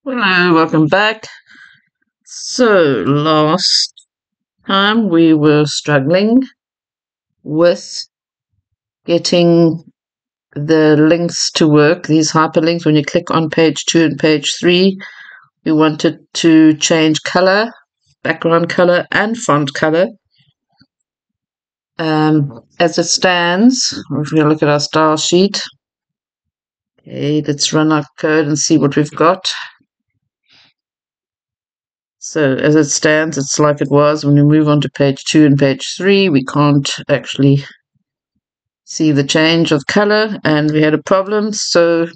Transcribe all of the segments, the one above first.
Hello, welcome back. So, last time we were struggling with getting the links to work, these hyperlinks. When you click on page 2 and page 3, we wanted to change color, background color, and font color. As it stands, if we look at our style sheet, okay, let's run our code and see what we've got. So as it stands, it's like it was. When we move on to page 2 and page 3, we can't actually see the change of color, and we had a problem. So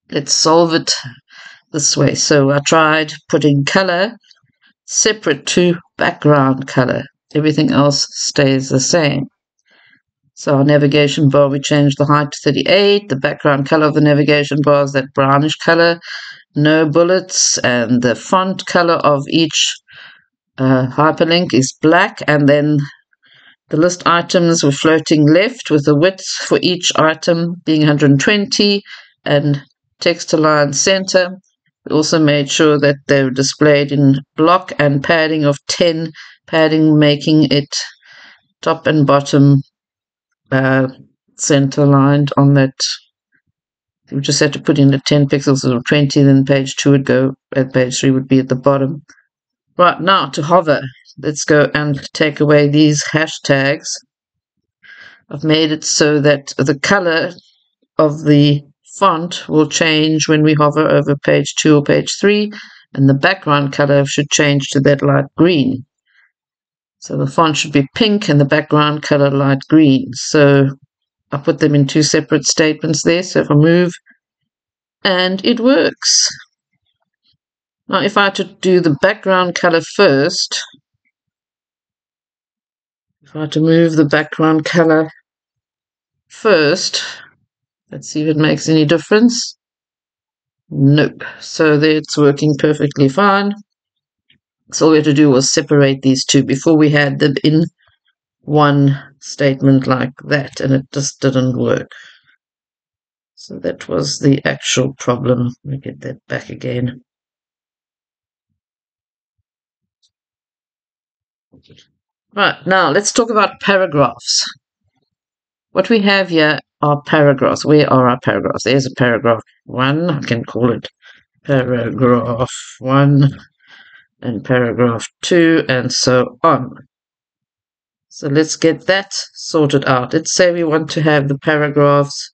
let's solve it this way. So I tried putting color separate to background color. Everything else stays the same. So our navigation bar, we changed the height to 38. The background color of the navigation bar is that brownish color. No bullets, and the font color of each hyperlink is black, and then the list items were floating left with the width for each item being 120 and text align center. We also made sure that they were displayed in block and padding of 10, padding making it top and bottom center aligned on that. We just had to put in the 10 pixels or 20, then page 2 would go, at page 3 would be at the bottom. Right, now to hover, let's go and take away these hashtags. I've made it so that the color of the font will change when we hover over page 2 or page 3, and the background color should change to that light green. So the font should be pink and the background color light green. So I put them in two separate statements there. So if I move, and it works. Now if I had to do the background color first, if I had to move the background color first, let's see if it makes any difference. Nope. So there it's working perfectly fine. So all we had to do was separate these two before we had them in one statement like that, and it just didn't work. So that was the actual problem. Let me get that back again. Right, now let's talk about paragraphs. What we have here are paragraphs. Where are our paragraphs? There's a paragraph 1. I can call it paragraph 1 and paragraph 2 and so on. So let's get that sorted out. Let's say we want to have the paragraphs.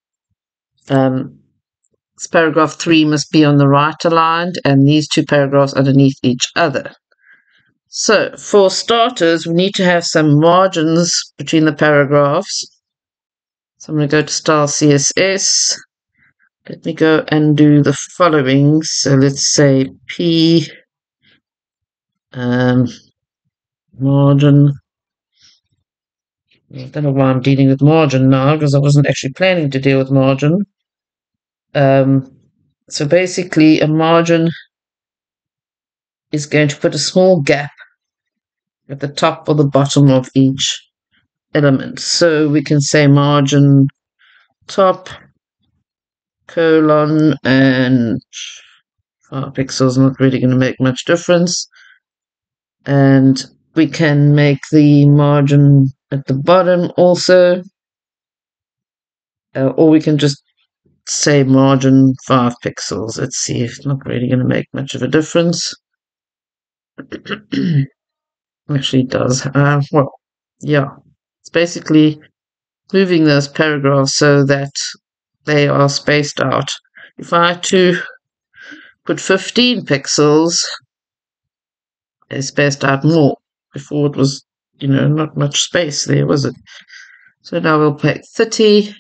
Paragraph 3 must be on the right aligned, and these two paragraphs underneath each other. So for starters, we need to have some margins between the paragraphs. So I'm going to go to Style CSS. Let me go and do the following. So let's say P margin. I don't know why I'm dealing with margin now, because I wasn't actually planning to deal with margin. So basically a margin is going to put a small gap at the top or the bottom of each element. So we can say margin top colon and 5 pixels, not really going to make much difference. And we can make the margin at the bottom also, or we can just say margin 5 pixels. Let's see if it's not really going to make much of a difference. Actually it does. Well, yeah, it's basically moving those paragraphs so that they are spaced out. If I had to put 15 pixels, they spaced out more. Before it was, not much space there, was it? So now we'll pick 30,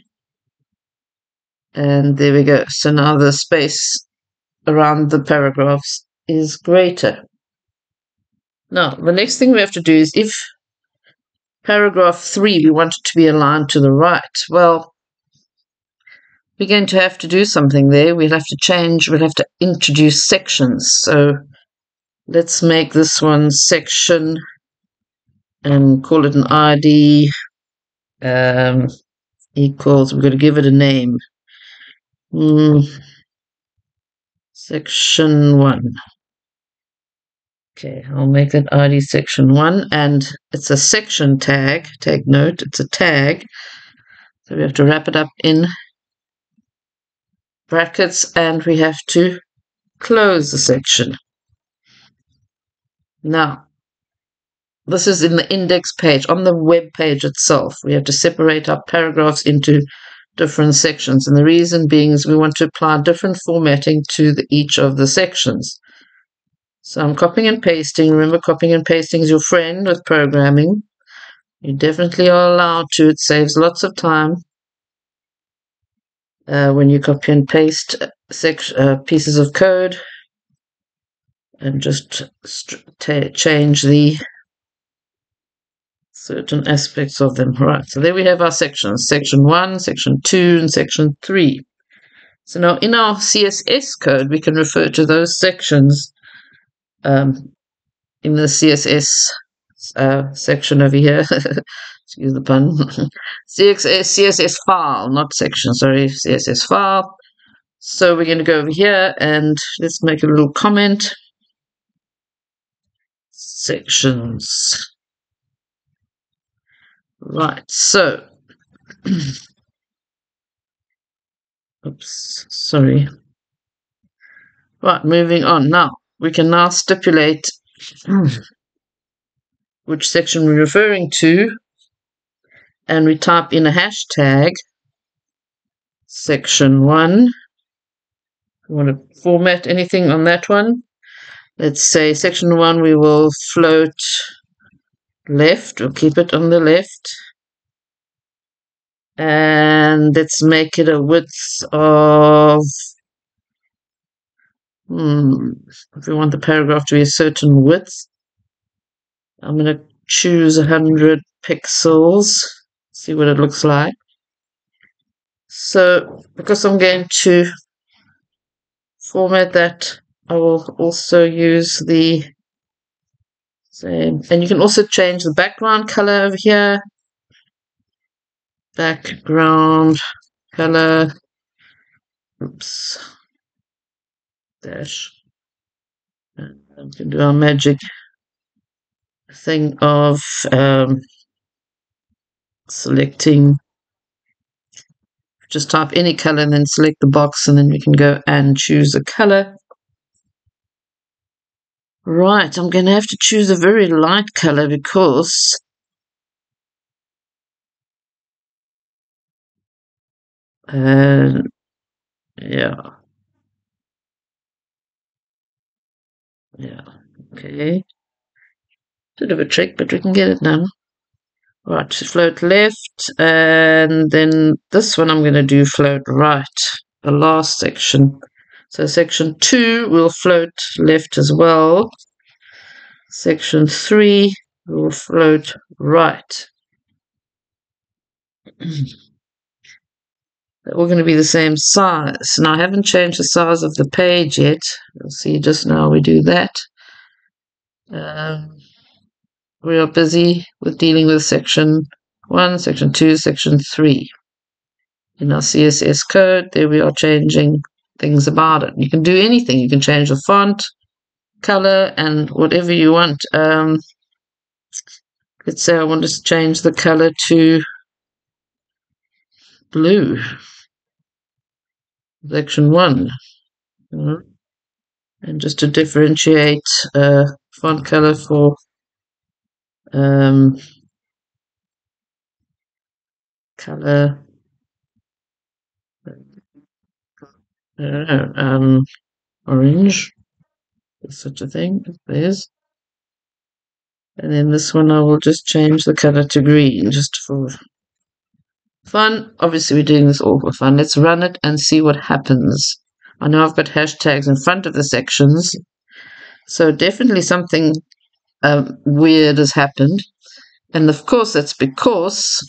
and there we go. So now the space around the paragraphs is greater. Now, the next thing we have to do is, if paragraph 3, we want it to be aligned to the right, well, we're going to have to do something there. We'll have to introduce sections. So let's make this one section and call it an ID equals, we're going to give it a name. section 1. Okay, I'll make that ID section 1, and it's a section tag. Take note, it's a tag. So we have to wrap it up in brackets, and we have to close the section. Now, this is in the index page, on the web page itself. We have to separate our paragraphs into different sections, and the reason being is we want to apply different formatting to each of the sections. So I'm copying and pasting. Remember, copying and pasting is your friend with programming. You definitely are allowed to. It saves lots of time when you copy and paste pieces of code and just change the certain aspects of them. Right, so there we have our sections, section 1, section 2, and section 3. So now in our CSS code, we can refer to those sections in the CSS section over here. Excuse the pun. CSS file, not section, sorry, CSS file. So we're going to go over here and let's make a little comment. Sections. Right, so oops, sorry. Right, moving on. Now, we can now stipulate which section we're referring to, and we type in a hashtag, section 1. We want to format anything on that one. Let's say section 1, we will float left, we'll keep it on the left. And let's make it a width of, if we want the paragraph to be a certain width, I'm going to choose 100 pixels, see what it looks like. So, because I'm going to format that, I will also use the same. And you can also change the background color over here. Background color. Oops. Dash. And we can do our magic thing of selecting. Just type any color and then select the box, and then we can go and choose a color. Right, I'm going to have to choose a very light color because yeah, okay. Bit of a trick, but we can get it done. Right, float left, and then this one I'm going to do float right, the last section. So section 2 will float left as well. Section 3 will float right. They're all going to be the same size. Now, I haven't changed the size of the page yet. You'll see just now we do that. We are busy with dealing with section 1, section 2, section 3. In our CSS code, there we are changing things about it. You can do anything. You can change the font, color, and whatever you want. Let's say I want to change the color to blue. Section 1. And just to differentiate font color for color, orange, there's such a thing, there's. And then this one I will just change the color to green, just for fun. Obviously we're doing this all for fun. Let's run it and see what happens. I know I've got hashtags in front of the sections, so definitely something weird has happened. And of course that's because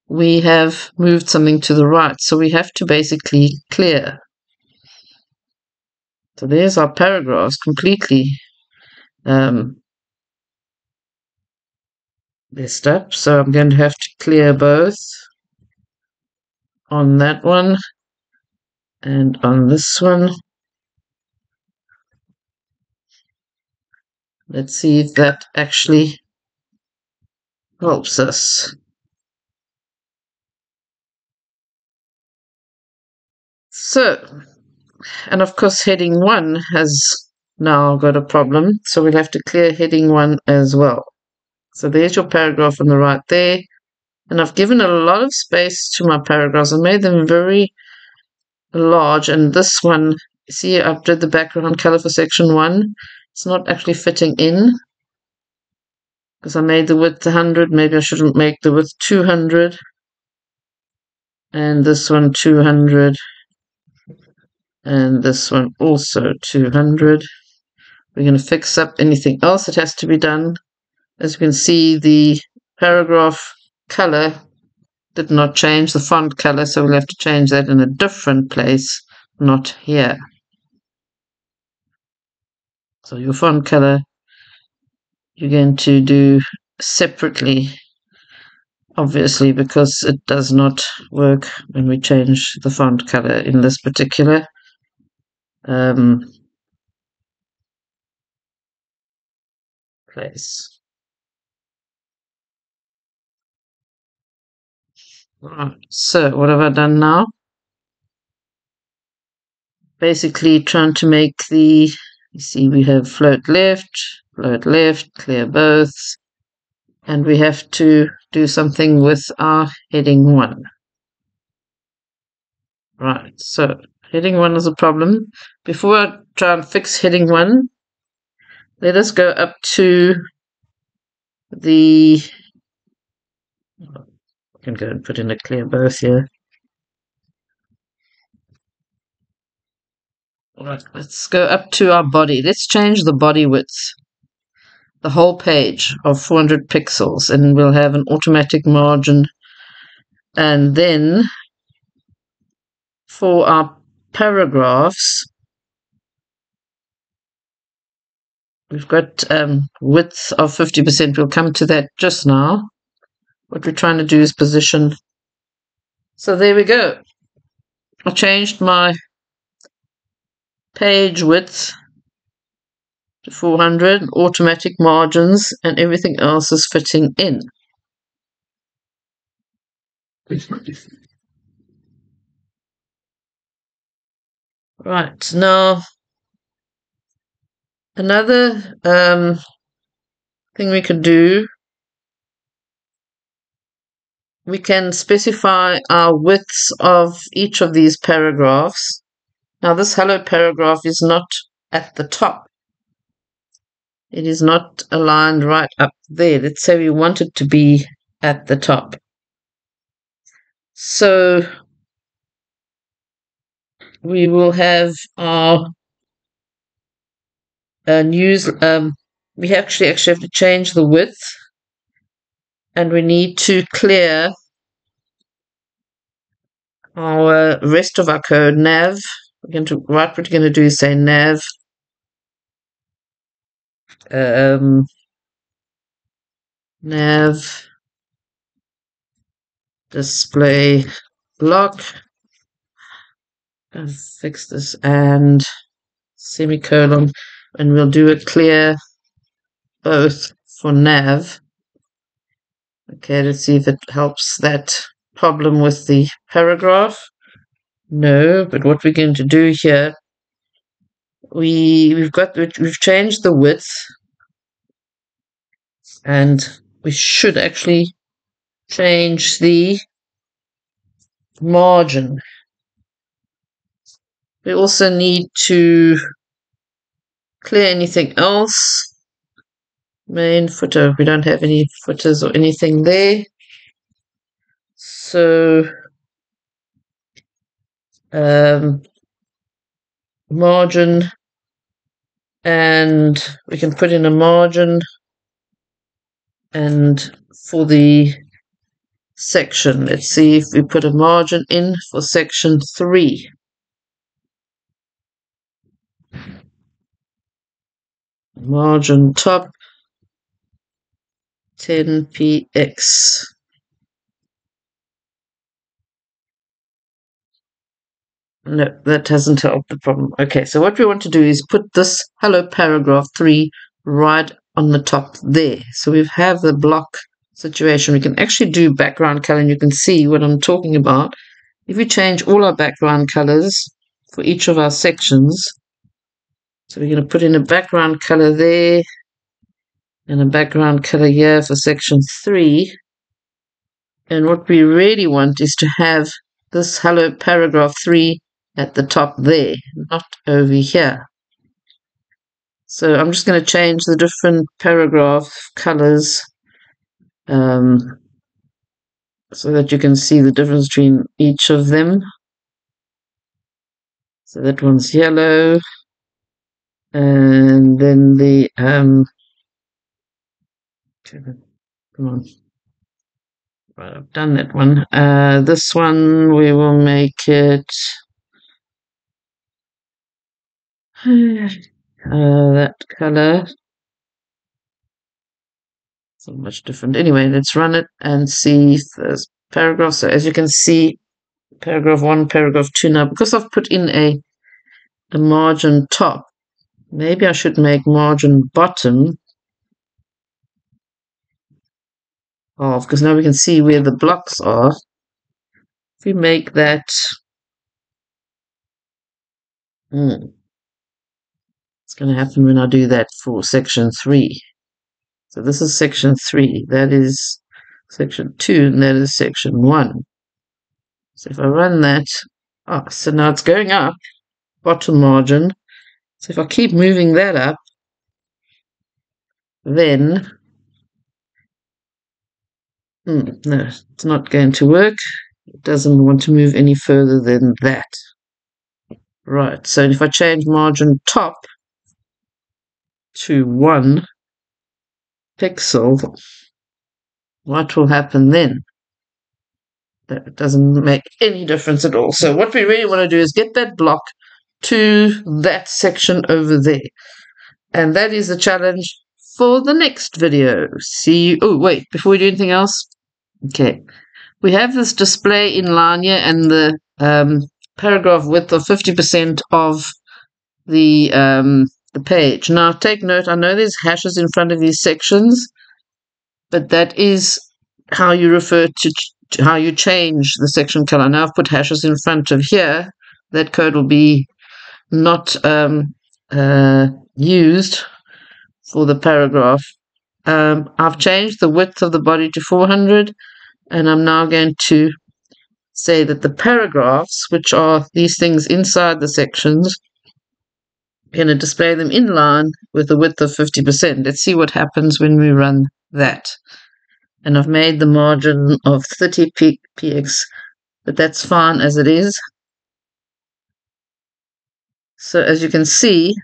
we have moved something to the right, so we have to basically clear. So there's our paragraphs completely messed up, so I'm going to have to clear both on that one and on this one. Let's see if that actually helps us. So, and of course heading 1 has now got a problem, so we'll have to clear heading 1 as well. So there's your paragraph on the right there, and I've given a lot of space to my paragraphs. I made them very large, and this one, see, I've did the background color for section 1. It's not actually fitting in because I made the width 100. Maybe I shouldn't make the width 200, and this one 200, and this one also 200. We're going to fix up anything else that has to be done. As you can see, the paragraph color did not change, the font color, so we'll have to change that in a different place, not here. So your font color you're going to do separately, obviously, because it does not work when we change the font color in this particular place. Right, so what have I done now? Basically trying to make the, you see we have float left, clear both, and we have to do something with our heading 1. Right, so heading 1 is a problem. Before I try and fix heading 1, let us go up to the, I can go and put in a clear both here. Right, let's go up to our body. Let's change the body width, the whole page of 400 pixels, and we'll have an automatic margin. And then for our paragraphs, we've got width of 50%. We'll come to that just now. What we're trying to do is position. So there we go. I changed my page width to 400, automatic margins, and everything else is fitting in. Right, now another thing we can do, we can specify our widths of each of these paragraphs. Now this hello paragraph is not at the top. It is not aligned right up there. Let's say we want it to be at the top. So we will have our news. We actually have to change the width, and we need to clear our rest of our code. Nav. We're going to what we're going to do is say nav nav display block. And fix this and semicolon, and we'll do a clear both for nav. Okay, let's see if it helps that problem with the paragraph. No, but what we're going to do here, we've changed the width, and we should actually change the margin. We also need to clear anything else. Main footer, we don't have any footers or anything there. So margin, and we can put in a margin, and for the section, let's see if we put a margin in for section 3. Margin top 10px. No, that hasn't helped the problem. Okay, so what we want to do is put this hello paragraph 3 right on the top there. So we have the block situation. We can actually do background color, and you can see what I'm talking about. If we change all our background colors for each of our sections, so we're going to put in a background color there and a background color here for section 3. And what we really want is to have this hello paragraph 3 at the top there, not over here. So I'm just going to change the different paragraph colors so that you can see the difference between each of them. So that one's yellow, and then the come on. Right, I've done that one. This one we will make it that color. So much different. Anyway, let's run it and see if there's paragraphs. So as you can see, paragraph 1, paragraph 2. Now, because I've put in a margin top, maybe I should make margin bottom off, because now we can see where the blocks are. If we make that, it's going to happen when I do that for section 3. So this is section 3, that is section 2, and that is section 1. So if I run that, so now it's going up, bottom margin. So if I keep moving that up, then, no, it's not going to work. It doesn't want to move any further than that. Right, so if I change margin top to 1 pixel, what will happen then? That doesn't make any difference at all. So what we really want to do is get that block to that section over there. And that is the challenge for the next video. See you. Oh, wait, before we do anything else. Okay. We have this display in line here and the paragraph width of 50% of the page. Now, take note, I know there's hashes in front of these sections, but that is how you refer to how you change the section color. Now I've put hashes in front of here. That code will be not used for the paragraph. I've changed the width of the body to 400, and I'm now going to say that the paragraphs, which are these things inside the sections, I'm going to display them in line with a width of 50%. Let's see what happens when we run that. And I've made the margin of 30 px, but that's fine as it is. So as you can see,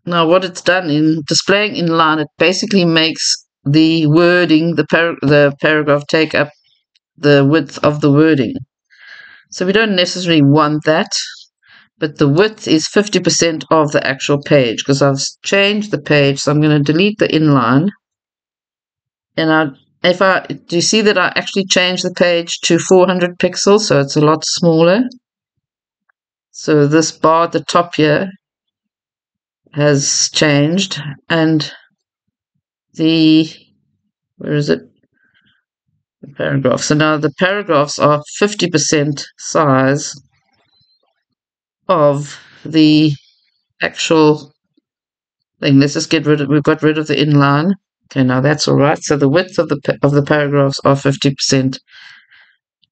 now what it's done in displaying in line, it basically makes the wording, the paragraph take up the width of the wording. So we don't necessarily want that, but the width is 50% of the actual page, because I've changed the page. So I'm going to delete the inline. And do you see that I actually changed the page to 400 pixels, so it's a lot smaller. So this bar at the top here has changed, and where is it? The paragraph. So now the paragraphs are 50% size of the actual thing. Let's just we've got rid of the inline. Okay, now that's all right. So the width of the paragraphs are 50%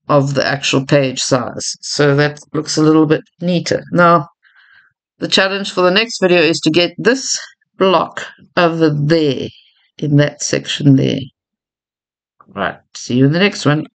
of the actual page size. So that looks a little bit neater. Now, the challenge for the next video is to get this block over there in that section there. Right, see you in the next one.